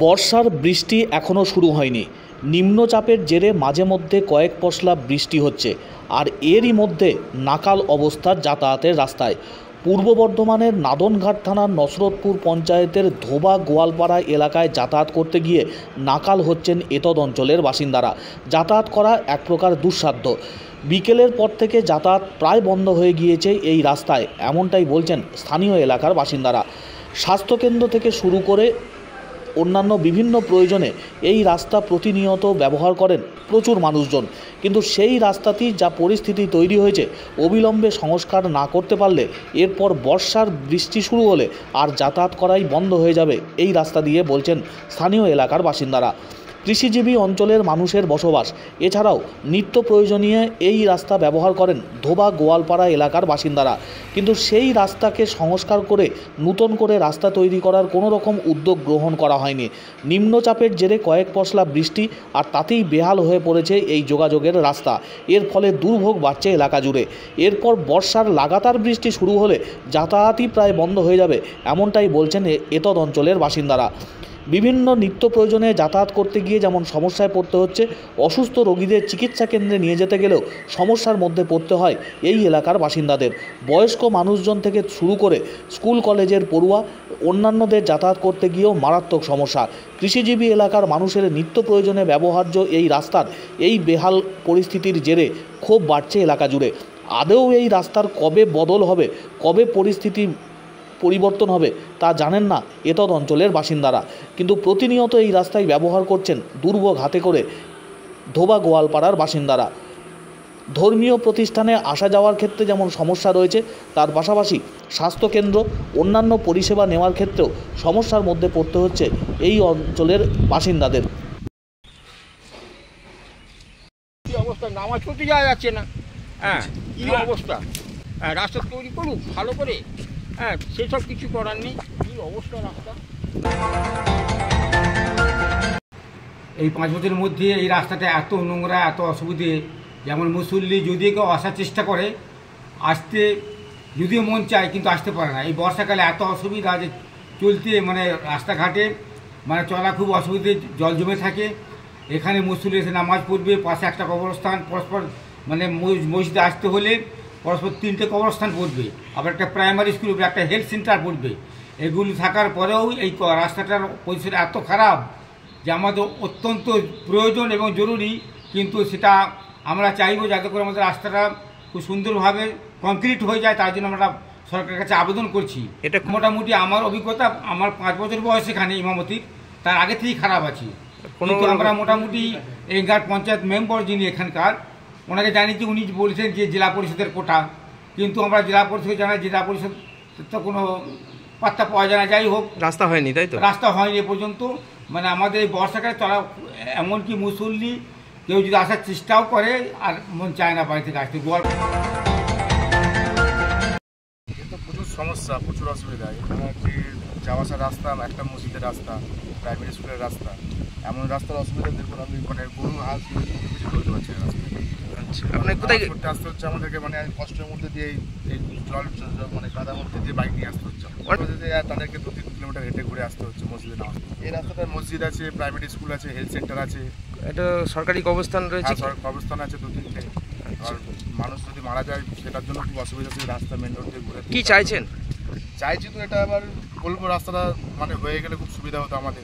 বর্ষার বৃষ্টি এখনও শুরু হয়নি। নিম্নচাপের জেরে মাঝে মধ্যে কয়েক পশলা বৃষ্টি হচ্ছে, আর এরই মধ্যে নাকাল অবস্থার যাতায়াতের রাস্তায়। পূর্ব বর্ধমানের নাদনঘাট থানার নসরতপুর পঞ্চায়েতের ধোবা গোয়ালপাড়া এলাকায় যাতায়াত করতে গিয়ে নাকাল হচ্ছেন এতদ অঞ্চলের বাসিন্দারা। যাতায়াত করা এক প্রকার দুঃসাধ্য। বিকেলের পর থেকে যাতায়াত প্রায় বন্ধ হয়ে গিয়েছে এই রাস্তায়, এমনটাই বলছেন স্থানীয় এলাকার বাসিন্দারা। স্বাস্থ্যকেন্দ্র থেকে শুরু করে অন্যান্য বিভিন্ন প্রয়োজনে এই রাস্তা প্রতিনিয়ত ব্যবহার করেন প্রচুর মানুষজন, কিন্তু সেই রাস্তাটি যা পরিস্থিতি তৈরি হয়েছে, অবিলম্বে সংস্কার না করতে পারলে এরপর বর্ষার বৃষ্টি শুরু হলে আর যাতায়াত করাই বন্ধ হয়ে যাবে এই রাস্তা দিয়ে, বলছেন স্থানীয় এলাকার বাসিন্দারা। কৃষিজীবী অঞ্চলের মানুষের বসবাস, এছাড়াও নিত্য প্রয়োজনীয় এই রাস্তা ব্যবহার করেন ধোবা গোয়ালপাড়া এলাকার বাসিন্দারা, কিন্তু সেই রাস্তাকে সংস্কার করে নতুন করে রাস্তা তৈরি করার কোনো রকম উদ্যোগ গ্রহণ করা হয়নি। নিম্নচাপের জেরে কয়েক পশলা বৃষ্টি আর তাতেই বেহাল হয়ে পড়েছে এই যোগাযোগের রাস্তা। এর ফলে দুর্ভোগ বাড়ছে এলাকা জুড়ে। এরপর বর্ষার লাগাতার বৃষ্টি শুরু হলে যাতায়াতই প্রায় বন্ধ হয়ে যাবে, এমনটাই বলছেন এতদ অঞ্চলের বাসিন্দারা। বিভিন্ন নিত্য প্রয়োজনে যাতায়াত করতে গিয়ে যেমন সমস্যায় পড়তে হচ্ছে, অসুস্থ রোগীদের চিকিৎসা কেন্দ্রে নিয়ে যেতে গেলেও সমস্যার মধ্যে পড়তে হয় এই এলাকার বাসিন্দাদের। বয়স্ক মানুষজন থেকে শুরু করে স্কুল কলেজের পড়ুয়া অন্যান্যদের যাতায়াত করতে গিয়েও মারাত্মক সমস্যা। কৃষিজীবী এলাকার মানুষের নিত্য প্রয়োজনে ব্যবহার্য এই রাস্তার এই বেহাল পরিস্থিতির জেরে ক্ষোভ বাড়ছে এলাকা জুড়ে। আদৌ এই রাস্তার কবে বদল হবে, কবে পরিস্থিতি পরিবর্তন হবে তা জানেন না এতদ অঞ্চলের বাসিন্দারা, কিন্তু প্রতিনিয়ত এই রাস্তায় ব্যবহার করছেন দুর্ভোগ হাতে করে ধোবা গোয়ালপাড়ার বাসিন্দারা। ধর্মীয় প্রতিষ্ঠানে আসা যাওয়ার ক্ষেত্রে যেমন সমস্যা রয়েছে, তার পাশাপাশি স্বাস্থ্যকেন্দ্র অন্যান্য পরিষেবা নেওয়ার ক্ষেত্রেও সমস্যার মধ্যে পড়তে হচ্ছে এই অঞ্চলের বাসিন্দাদের। কি অবস্থা, নামাজ পড়তে যাওয়া যাচ্ছে না। হ্যাঁ, কি অবস্থা, রাস্তা তৈরি করুক ভালো করে। হ্যাঁ, সেসব কিছু করার নেই। কি অবস্থা রাস্তা। এই 5 বছরের মধ্যে এই রাস্তাটা এত নোংরা, এত অসুবিধে, যেমন মুসল্লি যদি কেউ আসার চেষ্টা করে, আসতে যদিও মন চায় কিন্তু আসতে পারে না। এই বর্ষাকালে এত অসুবিধা যে চলতে মানে রাস্তাঘাটে মানে চলা খুব অসুবিধে, জল জমে থাকে। এখানে মুসল্লি এসে নামাজ পড়বে, পাশে একটা কবরস্থান, পরস্পর মানে মসজিদে আসতে হলে পরস্পর 3টে কবরস্থান পড়বে, আবার একটা প্রাইমারি স্কুল, একটা হেলথ সেন্টার পড়বে। এগুলি থাকার পরেও এই রাস্তাটার পজিশন এত খারাপ যে আমাদের অত্যন্ত প্রয়োজন এবং জরুরি, কিন্তু সেটা আমরা চাইব যাতে করে আমাদের রাস্তাটা খুব সুন্দরভাবে কংক্রিট হয়ে যায়। তার জন্য আমরা সরকারের কাছে আবেদন করছি। এটা মোটামুটি আমার অভিজ্ঞতা, আমার 5 বছর বয়স এখানে ইমামতির, তার আগে থেকেই খারাপ আছি। কিন্তু আমরা মোটামুটি এই পঞ্চায়েত মেম্বার যিনি এখানকার, ওনাকে জানি যে উনি বলেছেন যে জেলা পরিষদের কোটা, কিন্তু আমরা জেলা পরিষদকে জানাই, জেলা পরিষদ তো কোনো পাত্তা পাওয়া যায় না। যাই হোক, রাস্তা হয়নি, তাই তো, রাস্তা হয়নি এ পর্যন্ত। মানে আমাদের এই বর্ষাকালে চলা, এমনকি মুসল্লি কেউ যদি আসার চেষ্টাও করে আর মন চায় না বাড়ি থেকে আসতে। প্রচুর সমস্যা, প্রচুর অসুবিধা। এখানে হচ্ছে যাওয়া আসার রাস্তা, একটা মসজিদের রাস্তা, প্রাইমারি স্কুলের রাস্তা, এমন রাস্তার অসুবিধা দেখুন। আমি মানে গরু হাঁস কিছু করতে পারছি না রাস্তায়। কোথায় করতে আসতে হচ্ছে আমাদেরকে, মানে কষ্টের মধ্যে দিয়ে এই জল মানে কাদার মধ্যে দিয়ে বাইক নিয়ে আসতে হচ্ছে। তাদেরকে 2-3 কিলোমিটার হেঁটে ঘুরে আসতে হচ্ছে মসজিদে নামাজ। এই রাস্তাটায় মসজিদ আছে, প্রাইমারি স্কুল আছে, হেলথ সেন্টার আছে, এটা সরকারি কবরস্থান রয়েছে, কবরস্থান আছে 2-3টে। আর মানুষ যদি মারা যায় সেটার জন্য খুব অসুবিধা আছে। রাস্তা মেন রোড দিয়ে ঘুরে কি চাইছেন? চাইছি তো এটা আবার বলবো, রাস্তাটা মানে হয়ে গেলে খুব সুবিধা হতো আমাদের।